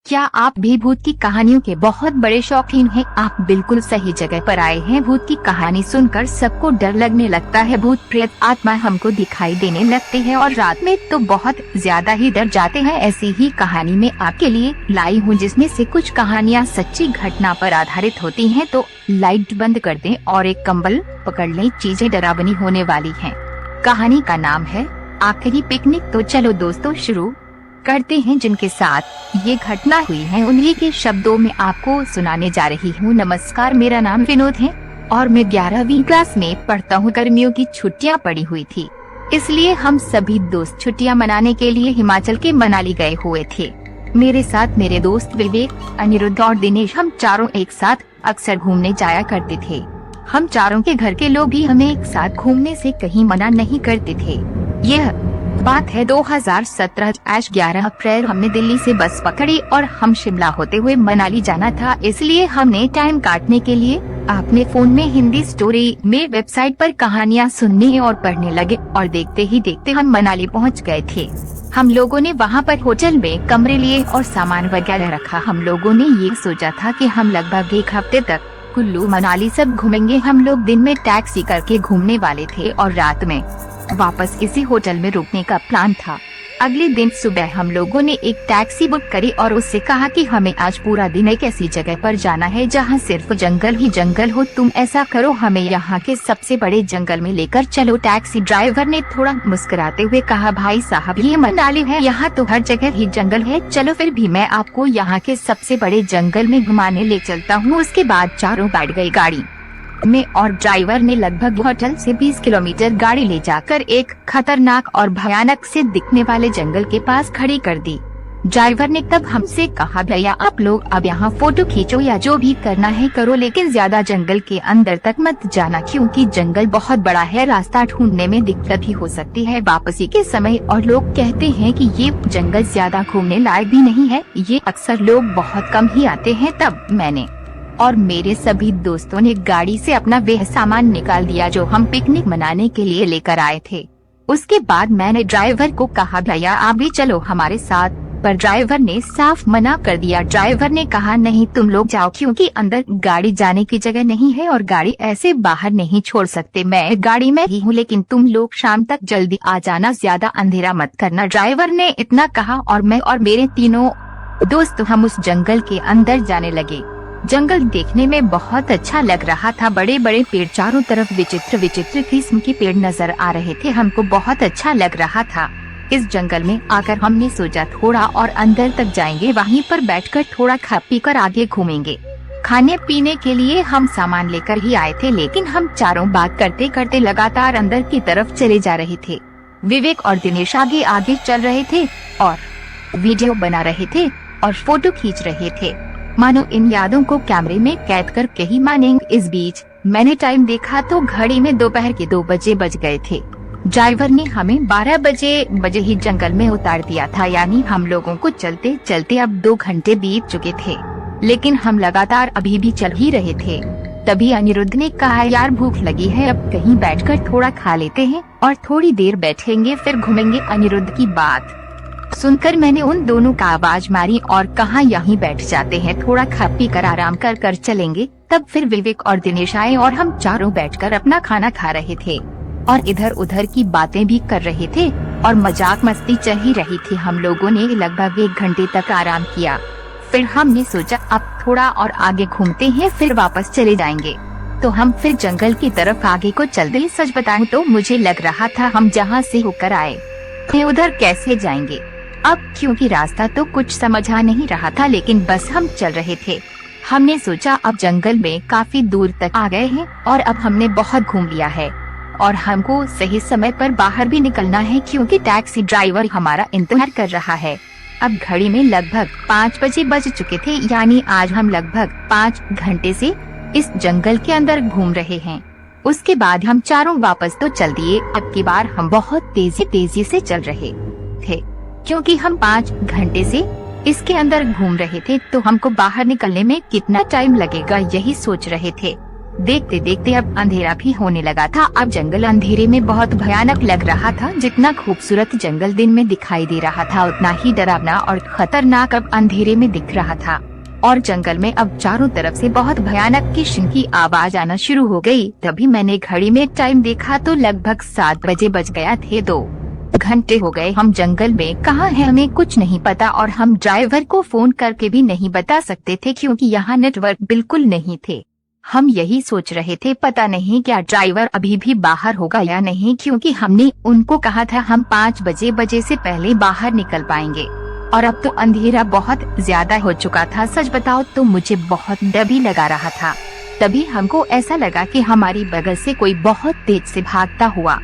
क्या आप भी भूत की कहानियों के बहुत बड़े शौकीन हैं? आप बिल्कुल सही जगह पर आए हैं। भूत की कहानी सुनकर सबको डर लगने लगता है। भूत प्रेत आत्मा हमको दिखाई देने लगते हैं और रात में तो बहुत ज्यादा ही डर जाते हैं। ऐसी ही कहानी में आपके लिए लाई हूँ, जिसमें से कुछ कहानियाँ सच्ची घटना पर आधारित होती हैं। तो लाइट बंद कर दें और एक कंबल पकड़ लें, चीजें डरावनी होने वाली हैं। कहानी का नाम है आखिरी पिकनिक। तो चलो दोस्तों शुरू करते हैं। जिनके साथ ये घटना हुई है उन्हीं के शब्दों में आपको सुनाने जा रही हूँ। नमस्कार, मेरा नाम विनोद है और मैं 11वीं क्लास में पढ़ता हूँ। गर्मियों की छुट्टियाँ पड़ी हुई थी, इसलिए हम सभी दोस्त छुट्टियाँ मनाने के लिए हिमाचल के मनाली गए हुए थे। मेरे साथ मेरे दोस्त विवेक, अनिरुद्ध और दिनेश, हम चारों एक साथ अक्सर घूमने जाया करते थे। हम चारों के घर के लोग भी हमें एक साथ घूमने से कहीं मना नहीं करते थे। यह बात है 2017 11 अप्रैल। हमने दिल्ली से बस पकड़ी और हम शिमला होते हुए मनाली जाना था, इसलिए हमने टाइम काटने के लिए अपने फोन में हिंदी स्टोरी में वेबसाइट पर कहानियाँ सुनने और पढ़ने लगे और देखते ही देखते हम मनाली पहुँच गए थे। हम लोगों ने वहाँ पर होटल में कमरे लिए और सामान वगैरह रखा। हम लोगों ने ये सोचा था कि हम लगभग एक हफ्ते तक कुल्लू मनाली सब घूमेंगे। हम लोग दिन में टैक्सी करके घूमने वाले थे और रात में वापस इसी होटल में रुकने का प्लान था। अगले दिन सुबह हम लोगों ने एक टैक्सी बुक करी और उससे कहा कि हमें आज पूरा दिन एक ऐसी जगह पर जाना है जहां सिर्फ जंगल ही जंगल हो। तुम ऐसा करो, हमें यहाँ के सबसे बड़े जंगल में लेकर चलो। टैक्सी ड्राइवर ने थोड़ा मुस्कुराते हुए कहा, भाई साहब ये मनाली है, यहाँ तो हर जगह ही जंगल है। चलो फिर भी मैं आपको यहाँ के सबसे बड़े जंगल में घुमाने ले चलता हूँ। उसके बाद चारों बैठ गए गाड़ी में और ड्राइवर ने लगभग होटल से 20 किलोमीटर गाड़ी ले जाकर एक खतरनाक और भयानक से दिखने वाले जंगल के पास खड़ी कर दी। ड्राइवर ने तब हमसे कहा, भैया आप लोग अब यहाँ फोटो खींचो या जो भी करना है करो, लेकिन ज्यादा जंगल के अंदर तक मत जाना क्योंकि जंगल बहुत बड़ा है, रास्ता ढूंढने में दिक्कत भी हो सकती है वापसी के समय। और लोग कहते हैं कि ये जंगल ज्यादा घूमने लायक भी नहीं है, ये अक्सर लोग बहुत कम ही आते हैं। तब मैंने और मेरे सभी दोस्तों ने गाड़ी से अपना वह सामान निकाल दिया जो हम पिकनिक मनाने के लिए लेकर आए थे। उसके बाद मैंने ड्राइवर को कहा, भैया आप भी चलो हमारे साथ, पर ड्राइवर ने साफ मना कर दिया। ड्राइवर ने कहा, नहीं तुम लोग जाओ क्योंकि अंदर गाड़ी जाने की जगह नहीं है और गाड़ी ऐसे बाहर नहीं छोड़ सकते। मैं गाड़ी में ही हूँ, लेकिन तुम लोग शाम तक जल्दी आ जाना, ज्यादा अंधेरा मत करना। ड्राइवर ने इतना कहा और मैं और मेरे तीनों दोस्त हम उस जंगल के अंदर जाने लगे। जंगल देखने में बहुत अच्छा लग रहा था। बड़े बड़े पेड़, चारों तरफ विचित्र विचित्र किस्म के पेड़ नजर आ रहे थे। हमको बहुत अच्छा लग रहा था। इस जंगल में आकर हमने सोचा थोड़ा और अंदर तक जाएंगे, वहीं पर बैठकर थोड़ा खा पी कर आगे घूमेंगे। खाने पीने के लिए हम सामान लेकर ही आए थे, लेकिन हम चारों बात करते करते लगातार अंदर की तरफ चले जा रहे थे। विवेक और दिनेश आगे आगे चल रहे थे और वीडियो बना रहे थे और फोटो खींच रहे थे, मानो इन यादों को कैमरे में कैद करके ही मानेंगे। इस बीच मैंने टाइम देखा तो घड़ी में दोपहर के 2 बजे बज गए थे। ड्राइवर ने हमें 12 बजे ही जंगल में उतार दिया था, यानी हम लोगों को चलते चलते अब 2 घंटे बीत चुके थे, लेकिन हम लगातार अभी भी चल ही रहे थे। तभी अनिरुद्ध ने कहा, यार भूख लगी है, अब कहीं बैठकर थोड़ा खा लेते हैं और थोड़ी देर बैठेंगे फिर घूमेंगे। अनिरुद्ध की बात सुनकर मैंने उन दोनों का आवाज मारी और कहा, यहीं बैठ जाते हैं, थोड़ा खा पी कर आराम कर कर चलेंगे। तब फिर विवेक और दिनेश आए और हम चारों बैठकर अपना खाना खा रहे थे और इधर उधर की बातें भी कर रहे थे और मजाक मस्ती चल ही रही थी। हम लोगों ने लगभग 1 घंटे तक आराम किया। फिर हमने सोचा अब थोड़ा और आगे घूमते हैं, फिर वापस चले जाएंगे। तो हम फिर जंगल की तरफ आगे को चल दिए। सच बताऊं तो मुझे लग रहा था हम जहाँ से होकर आए थे उधर कैसे जाएंगे अब, क्योंकि रास्ता तो कुछ समझ आ नहीं रहा था, लेकिन बस हम चल रहे थे। हमने सोचा अब जंगल में काफी दूर तक आ गए हैं और अब हमने बहुत घूम लिया है और हमको सही समय पर बाहर भी निकलना है क्योंकि टैक्सी ड्राइवर हमारा इंतजार कर रहा है। अब घड़ी में लगभग 5 बजे बज चुके थे, यानी आज हम लगभग 5 घंटे से इस जंगल के अंदर घूम रहे हैं। उसके बाद हम चारों वापस तो चल दिए। अब की बार हम बहुत तेजी से चल रहे थे क्योंकि हम 5 घंटे से इसके अंदर घूम रहे थे, तो हमको बाहर निकलने में कितना टाइम लगेगा यही सोच रहे थे। देखते देखते अब अंधेरा भी होने लगा था। अब जंगल अंधेरे में बहुत भयानक लग रहा था। जितना खूबसूरत जंगल दिन में दिखाई दे रहा था उतना ही डरावना और खतरनाक अब अंधेरे में दिख रहा था। और जंगल में अब चारों तरफ से बहुत भयानक किशन की आवाज आना शुरू हो गई। तभी मैंने घड़ी में टाइम देखा तो लगभग 7 बजे बज गया थे। 2 घंटे हो गए। हम जंगल में कहाँ हैं हमें कुछ नहीं पता और हम ड्राइवर को फोन करके भी नहीं बता सकते थे क्योंकि यहाँ नेटवर्क बिल्कुल नहीं थे। हम यही सोच रहे थे पता नहीं क्या ड्राइवर अभी भी बाहर होगा या नहीं, क्योंकि हमने उनको कहा था हम 5 बजे से पहले बाहर निकल पाएंगे। और अब तो अंधेरा बहुत ज्यादा हो चुका था। सच बताओ तो मुझे बहुत डर भी लगा रहा था। तभी हमको ऐसा लगा कि हमारी बगल से कोई बहुत तेज से भागता हुआ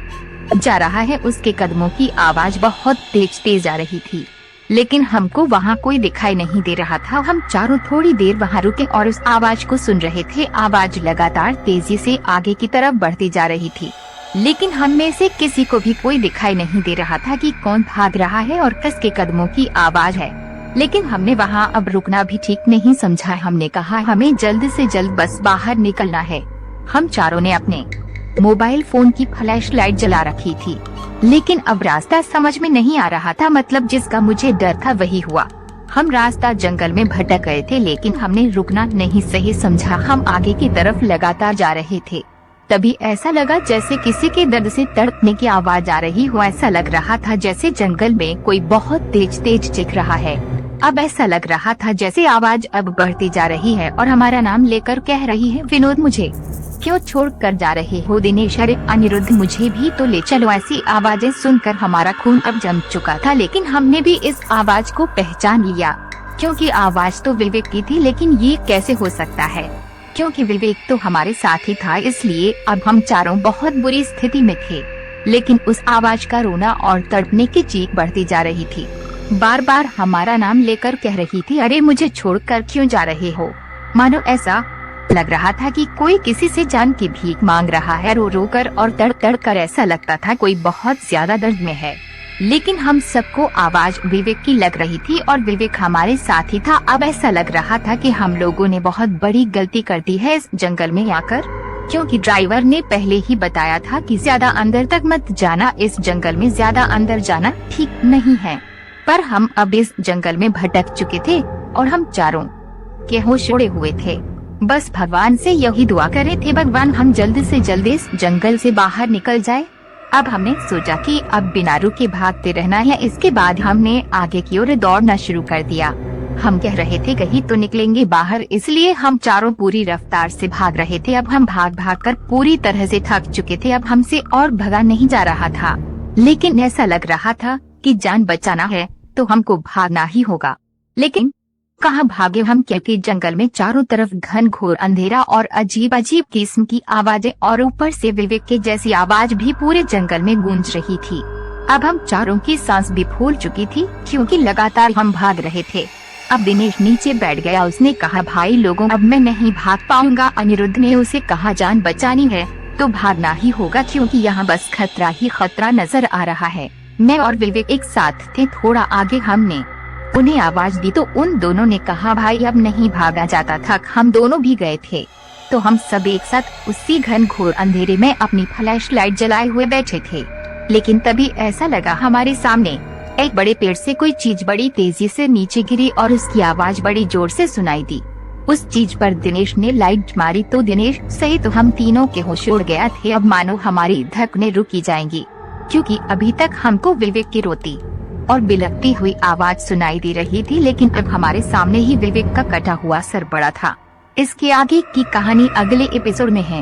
जा रहा है। उसके कदमों की आवाज बहुत तेज आ रही थी, लेकिन हमको वहाँ कोई दिखाई नहीं दे रहा था। हम चारों थोड़ी देर वहाँ रुके और उस आवाज को सुन रहे थे। आवाज लगातार तेजी से आगे की तरफ बढ़ती जा रही थी, लेकिन हम में से किसी को भी कोई दिखाई नहीं दे रहा था कि कौन भाग रहा है और किसके कदमों की आवाज है। लेकिन हमने वहाँ अब रुकना भी ठीक नहीं समझा। हमने कहा हमें जल्द से जल्द बस बाहर निकलना है। हम चारों ने अपने मोबाइल फोन की फ्लैशलाइट जला रखी थी, लेकिन अब रास्ता समझ में नहीं आ रहा था। मतलब जिसका मुझे डर था वही हुआ। हम रास्ता जंगल में भटक गए थे, लेकिन हमने रुकना नहीं सही समझा। हम आगे की तरफ लगातार जा रहे थे। तभी ऐसा लगा जैसे किसी के दर्द से तड़पने की आवाज आ रही हो। ऐसा लग रहा था जैसे जंगल में कोई बहुत तेज चीख रहा है। अब ऐसा लग रहा था जैसे आवाज अब बढ़ती जा रही है और हमारा नाम लेकर कह रही है, विनोद मुझे क्यों छोड़ कर जा रहे हो? दिनेश, अरे अनिरुद्ध, मुझे भी तो ले चलो। ऐसी आवाजें सुनकर हमारा खून अब जम चुका था, लेकिन हमने भी इस आवाज को पहचान लिया क्योंकि आवाज तो विवेक की थी। लेकिन ये कैसे हो सकता है, क्योंकि विवेक तो हमारे साथ ही था। इसलिए अब हम चारों बहुत बुरी स्थिति में थे। लेकिन उस आवाज का रोना और तड़पने की चीख बढ़ती जा रही थी। बार बार हमारा नाम लेकर कह रही थी, अरे मुझे छोड़कर क्यों जा रहे हो? मानो ऐसा लग रहा था कि कोई किसी से जान की भीख मांग रहा है। रो रो कर और तड़ तड़ कर ऐसा लगता था कोई बहुत ज्यादा दर्द में है। लेकिन हम सबको आवाज विवेक की लग रही थी और विवेक हमारे साथ ही था। अब ऐसा लग रहा था कि हम लोगों ने बहुत बड़ी गलती कर दी है इस जंगल में आकर, क्योंकि ड्राइवर ने पहले ही बताया था कि ज्यादा अंदर तक मत जाना, इस जंगल में ज्यादा अंदर जाना ठीक नहीं है। पर हम अब इस जंगल में भटक चुके थे और हम चारों के होश उड़े हुए थे। बस भगवान से यही दुआ करे थे, भगवान हम जल्द से जल्द इस जंगल से बाहर निकल जाए। अब हमने सोचा कि अब बिना रुके भागते रहना है। इसके बाद हमने आगे की ओर दौड़ना शुरू कर दिया। हम कह रहे थे कहीं तो निकलेंगे बाहर, इसलिए हम चारों पूरी रफ्तार से भाग रहे थे। अब हम भाग भाग कर पूरी तरह से थक चुके थे। अब हमसे और भगा नहीं जा रहा था, लेकिन ऐसा लग रहा था कि जान बचाना है तो हमको भागना ही होगा। लेकिन कहाँ भागे हम, क्योंकि जंगल में चारों तरफ घनघोर अंधेरा और अजीब अजीब किस्म की आवाजें और ऊपर से विवेक के जैसी आवाज भी पूरे जंगल में गूंज रही थी। अब हम चारों की सांस भी फूल चुकी थी क्योंकि लगातार हम भाग रहे थे। अब दिनेश नीचे बैठ गया। उसने कहा, भाई लोगों अब मैं नहीं भाग पाऊंगा। अनिरुद्ध ने उसे कहा, जान बचानी है तो भागना ही होगा क्योंकि यहाँ बस खतरा ही खतरा नजर आ रहा है। मैं और विवेक एक साथ थे। थोड़ा आगे हमने उन्हें आवाज दी तो उन दोनों ने कहा, भाई अब नहीं भागा जाता था। हम दोनों भी गए थे तो हम सब एक साथ उसी घनघोर अंधेरे में अपनी फ्लैशलाइट जलाए हुए बैठे थे। लेकिन तभी ऐसा लगा हमारे सामने एक बड़े पेड़ से कोई चीज बड़ी तेजी से नीचे गिरी और उसकी आवाज बड़ी जोर से सुनाई दी। उस चीज पर दिनेश ने लाइट मारी तो दिनेश सही तो हम तीनों के होश उड़ गया थे। अब मानो हमारी धड़कनें रुकी जाएंगी, क्योंकि अभी तक हमको विवेक की रोती और बिलखती हुई आवाज सुनाई दे रही थी। लेकिन अब हमारे सामने ही विवेक का कटा हुआ सर पड़ा था। इसके आगे की कहानी अगले एपिसोड में है।